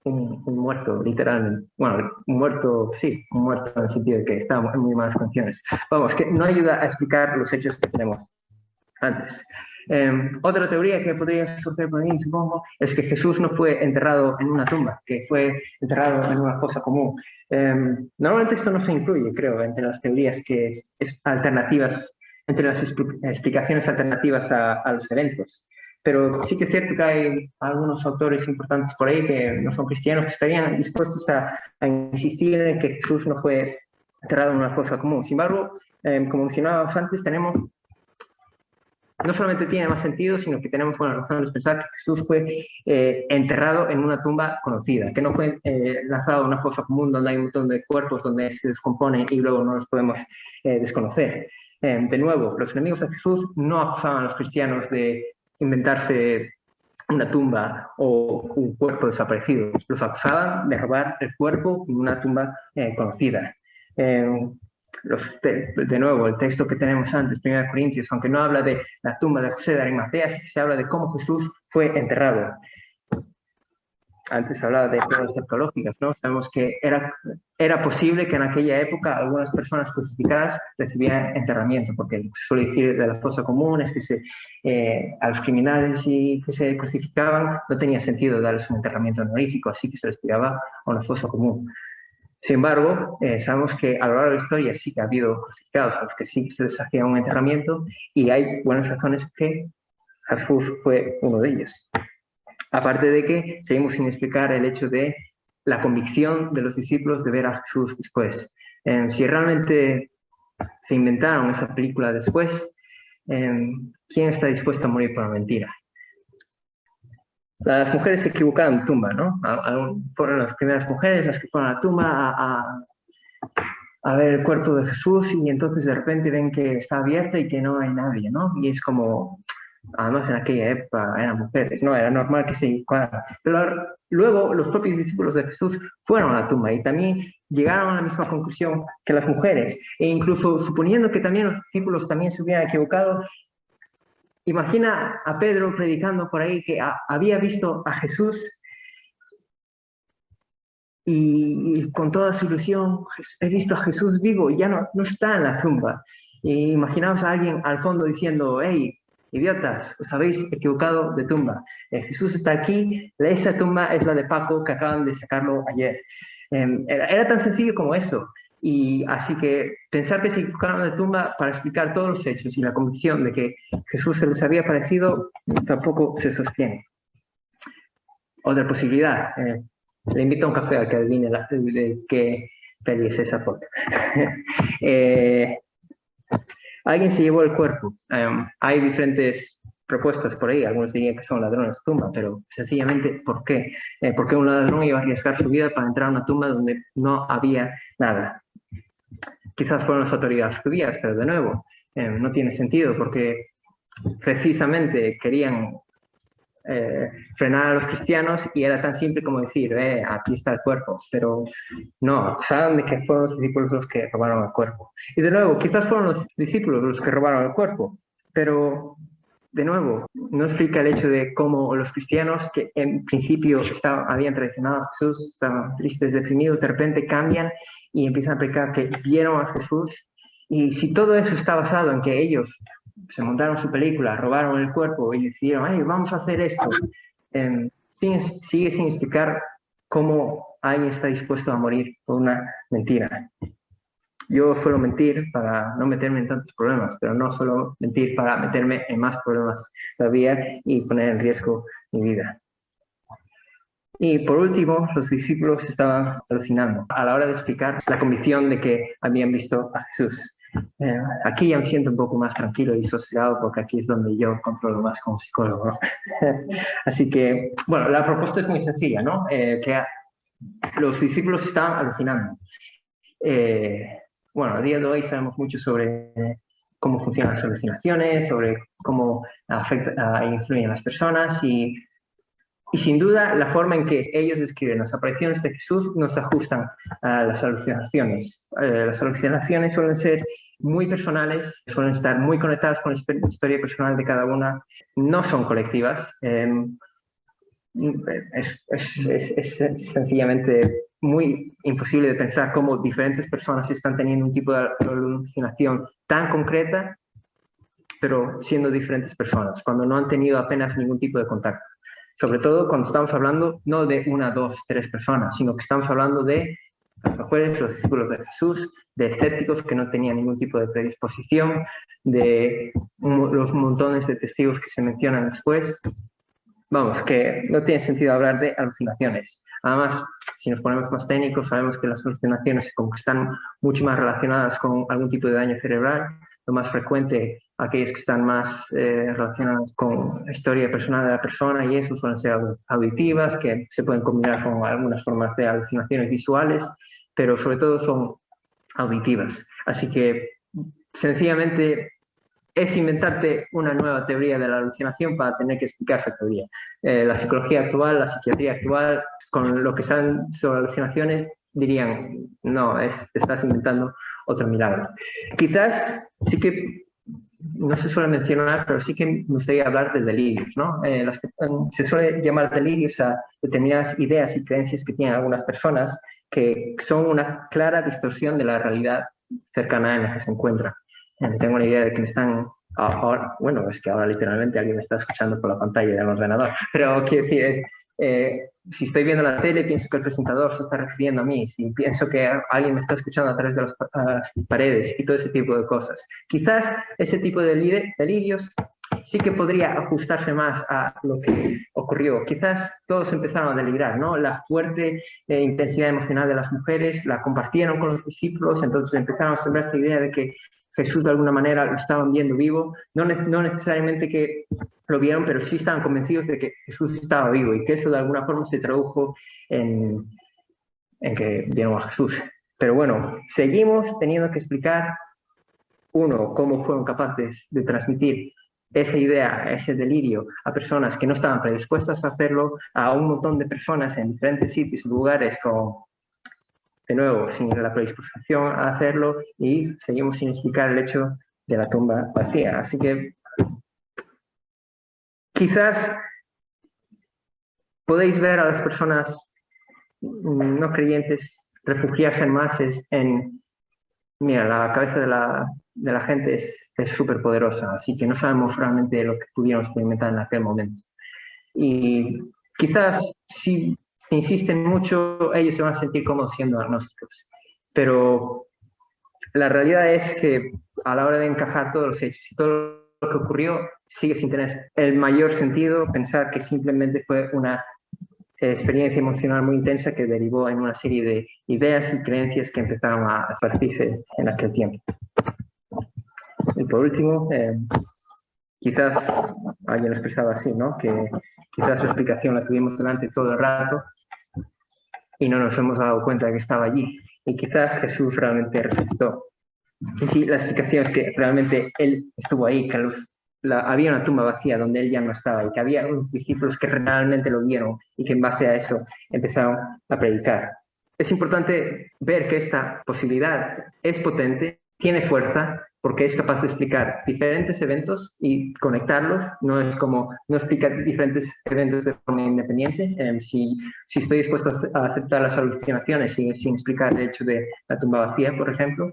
un muerto, literalmente. Bueno, un muerto, sí, un muerto en el sentido de que estaba en muy malas condiciones. Vamos, que no ayuda a explicar los hechos que tenemos antes. Otra teoría que podría surgir por ahí, supongo, es que Jesús no fue enterrado en una tumba, que fue enterrado en una fosa común. Normalmente esto no se incluye, creo, entre las teorías que es alternativas, entre las explicaciones alternativas a los eventos. Pero sí que es cierto que hay algunos autores importantes por ahí que no son cristianos, que estarían dispuestos a insistir en que Jesús no fue enterrado en una fosa común. Sin embargo, como mencionábamos antes, no solamente tiene más sentido, sino que tenemos buenas razones de pensar que Jesús fue enterrado en una tumba conocida, que no fue lanzado a una fosa común donde hay un montón de cuerpos donde se descomponen y luego no los podemos desconocer. De nuevo, los enemigos de Jesús no acusaban a los cristianos de inventarse una tumba o un cuerpo desaparecido. Los acusaban de robar el cuerpo en una tumba conocida. De nuevo, el texto que tenemos antes, 1 Corintios, aunque no habla de la tumba de José de Arimatea, sí que se habla de cómo Jesús fue enterrado. Antes hablaba de pruebas arqueológicas, ¿no? Sabemos que era posible que en aquella época algunas personas crucificadas recibieran enterramiento, porque lo que se suele decir de la fosa común es que a los criminales que se crucificaban no tenía sentido darles un enterramiento honorífico, así que se les tiraba a una fosa común. Sin embargo, sabemos que a lo largo de la historia sí que ha habido crucificados a los que sí se les hacía un enterramiento y hay buenas razones que Jesús fue uno de ellos. Aparte de que seguimos sin explicar el hecho de la convicción de los discípulos de ver a Jesús después. Si realmente se inventaron esa película después, ¿quién está dispuesto a morir por la mentira? Las mujeres se equivocaron en tumba, ¿no? Fueron las primeras mujeres las que fueron a la tumba a ver el cuerpo de Jesús y entonces de repente ven que está abierta y que no hay nadie, ¿no? Y es como, además en aquella época eran mujeres, ¿no? Era normal que se equivocaran. Pero luego los propios discípulos de Jesús fueron a la tumba y también llegaron a la misma conclusión que las mujeres. E incluso suponiendo que también los discípulos también se hubieran equivocado, imagina a Pedro predicando por ahí que había visto a Jesús y con toda su ilusión, he visto a Jesús vivo y ya no está en la tumba. Y imaginaos a alguien al fondo diciendo, hey, idiotas, os habéis equivocado de tumba. Jesús está aquí, esa tumba es la de Paco que acaban de sacarlo ayer. Era tan sencillo como eso. Y así que pensar que se equivocaron de tumba para explicar todos los hechos y la convicción de que Jesús se les había parecido tampoco se sostiene. Otra posibilidad, le invito a un café a que adivine de qué peli es esa foto. Alguien se llevó el cuerpo. Hay diferentes propuestas por ahí. Algunos dirían que son ladrones de tumba, pero sencillamente, ¿por qué? ¿Por qué un ladrón iba a arriesgar su vida para entrar a una tumba donde no había nada? Quizás fueron las autoridades judías, pero de nuevo, no tiene sentido porque precisamente querían frenar a los cristianos y era tan simple como decir, aquí está el cuerpo, pero no, acusaban de que fueron los discípulos los que robaron el cuerpo. Y de nuevo, quizás fueron los discípulos los que robaron el cuerpo, pero de nuevo, no explica el hecho de cómo los cristianos que en principio habían traicionado a Jesús, estaban tristes, deprimidos, de repente cambian y empiezan a explicar que vieron a Jesús. Y si todo eso está basado en que ellos se montaron su película, robaron el cuerpo y decidieron, hey, vamos a hacer esto, sigue sin explicar cómo alguien está dispuesto a morir por una mentira. Yo suelo mentir para no meterme en tantos problemas, pero no suelo mentir para meterme en más problemas todavía y poner en riesgo mi vida. Y por último, los discípulos estaban alucinando a la hora de explicar la convicción de que habían visto a Jesús. Aquí ya me siento un poco más tranquilo y sosegado porque aquí es donde yo controlo más como psicólogo. Así que, bueno, la propuesta es muy sencilla, ¿no? Que los discípulos estaban alucinando. Bueno, a día de hoy sabemos mucho sobre cómo funcionan las alucinaciones, sobre cómo influyen en las personas y sin duda la forma en que ellos describen las apariciones de Jesús no se ajustan a las alucinaciones. Las alucinaciones suelen ser muy personales, suelen estar muy conectadas con la historia personal de cada una, no son colectivas. es sencillamente muy imposible de pensar cómo diferentes personas están teniendo un tipo de alucinación tan concreta, pero siendo diferentes personas, cuando no han tenido apenas ningún tipo de contacto. Sobre todo cuando estamos hablando no de una, dos, tres personas, sino que estamos hablando de las mujeres, los discípulos de Jesús, de escépticos que no tenían ningún tipo de predisposición, de los montones de testigos que se mencionan después. Vamos, que no tiene sentido hablar de alucinaciones. Además, si nos ponemos más técnicos, sabemos que las alucinaciones como que están mucho más relacionadas con algún tipo de daño cerebral. Lo más frecuente, aquellos que están más relacionados con la historia personal de la persona, y eso suelen ser auditivas, que se pueden combinar con algunas formas de alucinaciones visuales, pero sobre todo son auditivas. Así que, sencillamente, es inventarte una nueva teoría de la alucinación para tener que explicar esa teoría. La psicología actual, la psiquiatría actual, con lo que saben sobre alucinaciones, dirían, no, te estás inventando otro milagro. Quizás sí que no se suele mencionar, pero sí que me gustaría hablar de delirios, ¿no? Se suele llamar delirios a determinadas ideas y creencias que tienen algunas personas que son una clara distorsión de la realidad cercana en la que se encuentran. Tengo la idea de que me están ahora, bueno, es que ahora literalmente alguien me está escuchando por la pantalla del ordenador, pero quiero decir, si estoy viendo la tele, pienso que el presentador se está refiriendo a mí, si pienso que alguien me está escuchando a través de las paredes y todo ese tipo de cosas. Quizás ese tipo de delirios sí que podría ajustarse más a lo que ocurrió. Quizás todos empezaron a delirar, ¿no? La fuerte intensidad emocional de las mujeres la compartieron con los discípulos, entonces empezaron a sembrar esta idea de que Jesús de alguna manera lo estaban viendo vivo, no necesariamente que lo vieron, pero sí estaban convencidos de que Jesús estaba vivo y que eso de alguna forma se tradujo en que vieron a Jesús. Pero bueno, seguimos teniendo que explicar, uno, cómo fueron capaces de transmitir esa idea, ese delirio a personas que no estaban predispuestas a hacerlo, a un montón de personas en diferentes sitios y lugares con, de nuevo, sin la predisposición a hacerlo, y seguimos sin explicar el hecho de la tumba vacía. Así que quizás podéis ver a las personas no creyentes refugiarse más en, mira, la cabeza de la gente es súper poderosa, así que no sabemos realmente lo que pudieron experimentar en aquel momento. Y quizás si insisten mucho, ellos se van a sentir cómodos siendo agnósticos. Pero la realidad es que a la hora de encajar todos los hechos y todo lo que ocurrió, sigue sin tener el mayor sentido pensar que simplemente fue una experiencia emocional muy intensa que derivó en una serie de ideas y creencias que empezaron a esparcirse en aquel tiempo. Y por último, quizás alguien lo expresaba así, ¿no? Que quizás la explicación la tuvimos delante todo el rato y no nos hemos dado cuenta de que estaba allí. Y quizás Jesús realmente resucitó. Y sí, la explicación es que realmente Él estuvo ahí, que había una tumba vacía donde Él ya no estaba y que había unos discípulos que realmente lo vieron y que en base a eso empezaron a predicar. Es importante ver que esta posibilidad es potente, tiene fuerza, porque es capaz de explicar diferentes eventos y conectarlos. No explica diferentes eventos de forma independiente. Si estoy dispuesto a aceptar las alucinaciones sin explicar el hecho de la tumba vacía, por ejemplo,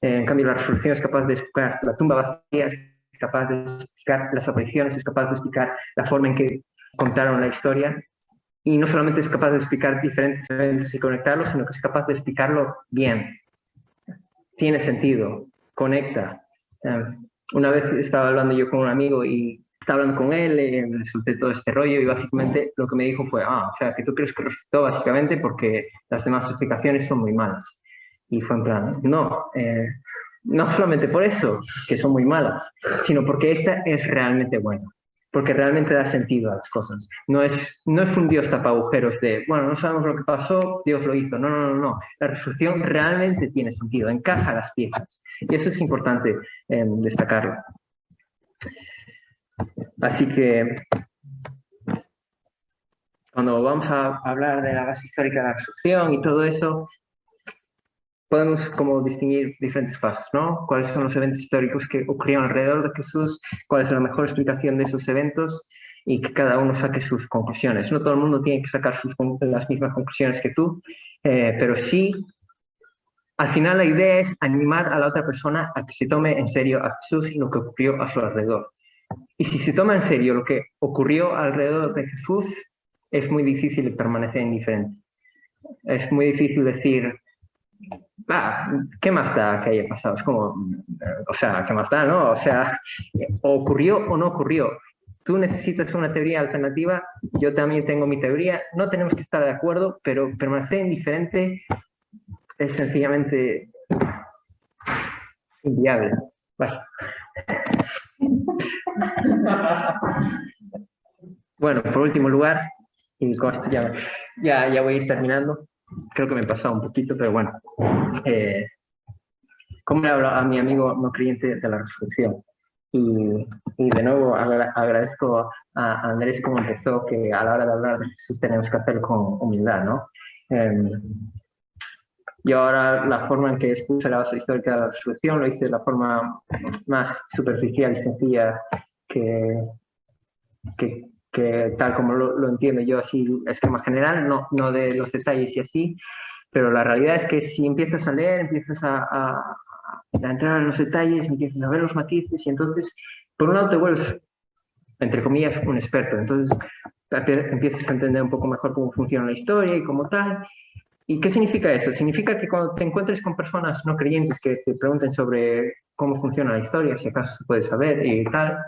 en cambio la resurrección es capaz de explicar la tumba vacía, es capaz de explicar las apariciones, es capaz de explicar la forma en que contaron la historia. Y no solamente es capaz de explicar diferentes eventos y conectarlos, sino que es capaz de explicarlo bien. Tiene sentido, conecta. Una vez estaba hablando yo con un amigo y estaba hablando con él, le solté todo este rollo y básicamente lo que me dijo fue, o sea, que tú crees que resucitó básicamente porque las demás explicaciones son muy malas. Y fue en plan, no solamente por eso, que son muy malas, sino porque esta es realmente buena, porque realmente da sentido a las cosas. No es un Dios tapa agujeros de, bueno, no sabemos lo que pasó, Dios lo hizo. No. La resurrección realmente tiene sentido, encaja las piezas. Y eso es importante destacarlo. Así que cuando vamos a hablar de la base histórica de la resurrección y todo eso, podemos como distinguir diferentes pasos, ¿no? ¿Cuáles son los eventos históricos que ocurrieron alrededor de Jesús? ¿Cuál es la mejor explicación de esos eventos? y que cada uno saque sus conclusiones. No todo el mundo tiene que sacar las mismas conclusiones que tú, pero sí, al final la idea es animar a la otra persona a que se tome en serio a Jesús y lo que ocurrió a su alrededor. Y si se toma en serio lo que ocurrió alrededor de Jesús, es muy difícil permanecer indiferente. Es muy difícil decir, ¿qué más da que haya pasado? Es como, o sea, ¿qué más da, no? O sea, o ocurrió o no ocurrió. Tú necesitas una teoría alternativa, yo también tengo mi teoría, no tenemos que estar de acuerdo, pero permanecer indiferente es sencillamente inviable. Vale. Bueno, por último lugar, y con esto ya voy a ir terminando, creo que me he pasado un poquito, pero bueno, como le hablo a mi amigo no creyente de la resurrección. Y de nuevo agradezco a Andrés como empezó, que a la hora de hablar de Jesús tenemos que hacerlo con humildad, ¿no? Yo ahora la forma en que expuse la base histórica de la resurrección lo hice de la forma más superficial y sencilla que tal como lo entiendo yo, así, esquema general, no de los detalles y así, pero la realidad es que si empiezas a leer, empiezas a entrar en los detalles, empiezas a ver los matices y entonces, por un lado te vuelves, entre comillas, un experto, entonces empiezas a entender un poco mejor cómo funciona la historia y cómo tal. ¿Y qué significa eso? Significa que cuando te encuentres con personas no creyentes que te pregunten sobre cómo funciona la historia, si acaso se puede saber y tal,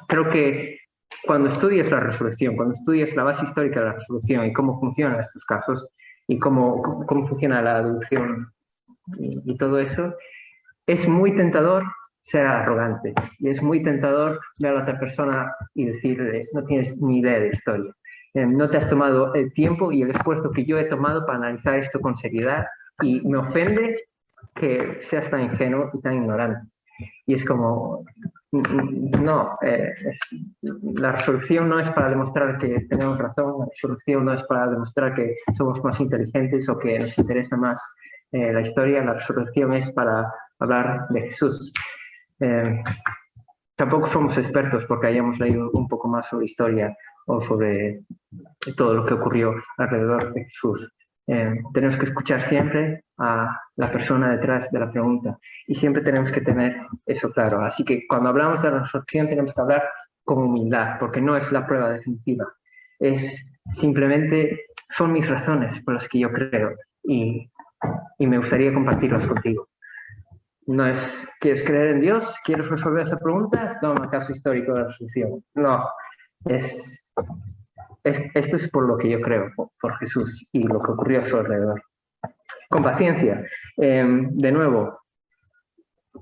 creo que cuando estudias la resurrección, cuando estudias la base histórica de la resurrección y cómo funcionan estos casos y cómo funciona la deducción y todo eso, es muy tentador ser arrogante y es muy tentador ver a la otra persona y decirle, no tienes ni idea de historia. No te has tomado el tiempo y el esfuerzo que yo he tomado para analizar esto con seriedad y me ofende que seas tan ingenuo y tan ignorante. Y es como, no, la resolución no es para demostrar que tenemos razón, la resolución no es para demostrar que somos más inteligentes o que nos interesa más la historia, la resolución es para hablar de Jesús. Tampoco somos expertos porque hayamos leído un poco más sobre historia o sobre todo lo que ocurrió alrededor de Jesús. Tenemos que escuchar siempre a la persona detrás de la pregunta y siempre tenemos que tener eso claro. Así que cuando hablamos de la resurrección tenemos que hablar con humildad, porque no es la prueba definitiva. Es simplemente, son mis razones por las que yo creo y me gustaría compartirlas contigo. No es, ¿quieres creer en Dios? ¿Quieres resolver esa pregunta? Toma caso histórico de la resurrección. No, esto es por lo que yo creo, por Jesús y lo que ocurrió a su alrededor. Con paciencia. De nuevo,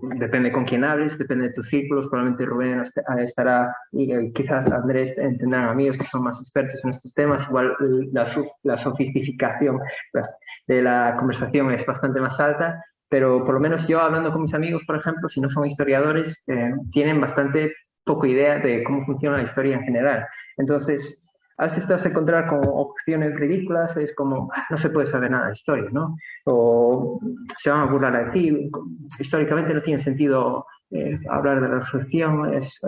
depende con quién hables, depende de tus círculos. Probablemente Rubén estará, y quizás Andrés tendrán amigos que son más expertos en estos temas. Igual la sofisticación de la conversación es bastante más alta, pero por lo menos yo hablando con mis amigos, por ejemplo, si no son historiadores, tienen bastante poca idea de cómo funciona la historia en general. Entonces, a veces te vas a encontrar con opciones ridículas, es como, no se puede saber nada de historia, ¿no? O se van a burlar de ti, históricamente no tiene sentido hablar de la resurrección, es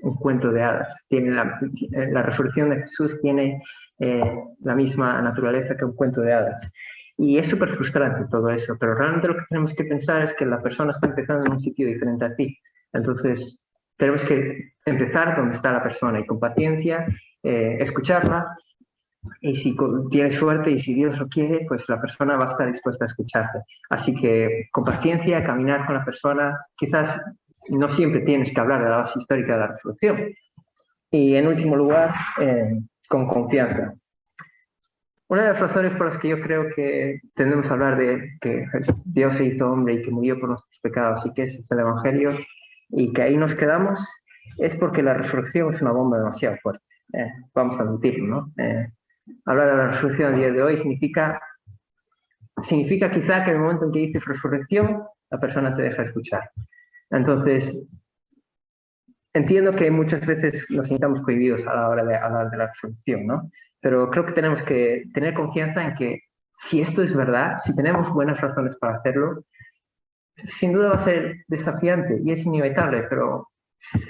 un cuento de hadas. La resurrección de Jesús tiene la misma naturaleza que un cuento de hadas. Y es súper frustrante todo eso, pero realmente lo que tenemos que pensar es que la persona está empezando en un sitio diferente a ti. Entonces, tenemos que empezar donde está la persona y con paciencia escucharla, y si tienes suerte y si Dios lo quiere, pues la persona va a estar dispuesta a escucharte. Así que con paciencia, caminar con la persona, quizás no siempre tienes que hablar de la base histórica de la resurrección. Y en último lugar, con confianza. Una de las razones por las que yo creo que tendemos a hablar de que Dios se hizo hombre y que murió por nuestros pecados y que ese es el Evangelio y que ahí nos quedamos, es porque la resurrección es una bomba demasiado fuerte. Vamos a admitirlo, ¿no? Hablar de la resurrección a día de hoy significa quizá que en el momento en que dices resurrección, la persona te deja escuchar. Entonces, entiendo que muchas veces nos sintamos cohibidos a la hora de hablar de la resurrección, ¿no? Pero creo que tenemos que tener confianza en que si esto es verdad, si tenemos buenas razones para hacerlo, sin duda va a ser desafiante y es inevitable, pero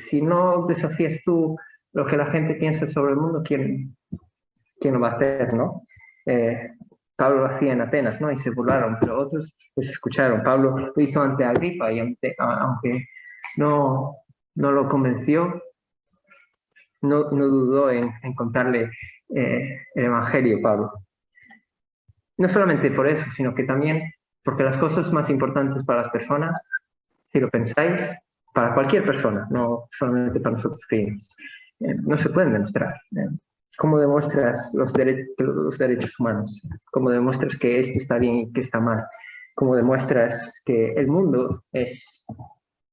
si no desafías tú lo que la gente piensa sobre el mundo, ¿quién lo va a hacer, no? Pablo lo hacía en Atenas, ¿no? Y se burlaron, pero otros les escucharon. Pablo lo hizo ante Agripa y aunque no lo convenció, no dudó en contarle el Evangelio, Pablo. No solamente por eso, sino que también porque las cosas más importantes para las personas, si lo pensáis, para cualquier persona, no solamente para nosotros creyentes, no se pueden demostrar. ¿Cómo demuestras los derechos humanos? ¿Cómo demuestras que esto está bien y que está mal? ¿Cómo demuestras que el mundo es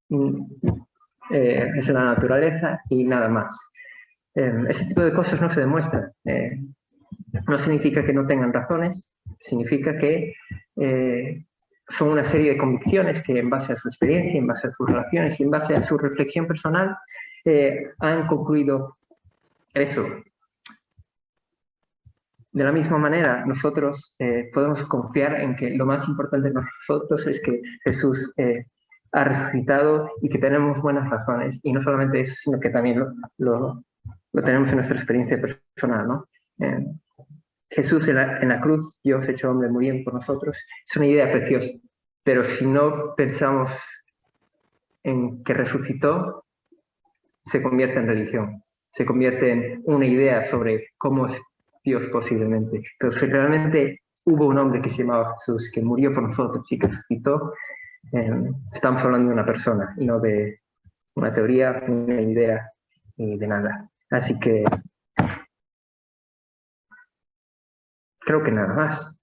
la naturaleza y nada más? Ese tipo de cosas no se demuestran. No significa que no tengan razones, significa que son una serie de convicciones que en base a su experiencia, en base a sus relaciones y en base a su reflexión personal han concluido eso. De la misma manera, nosotros podemos confiar en que lo más importante de nosotros es que Jesús ha resucitado y que tenemos buenas razones. Y no solamente eso, sino que también lo tenemos en nuestra experiencia personal, ¿no? Jesús en la cruz, Dios hecho hombre muriendo por nosotros, es una idea preciosa. Pero si no pensamos en que resucitó, se convierte en religión, se convierte en una idea sobre cómo es Dios posiblemente. Pero si realmente hubo un hombre que se llamaba Jesús, que murió por nosotros y que resucitó, estamos hablando de una persona y no de una teoría, una idea y de nada. Así que creo que nada más.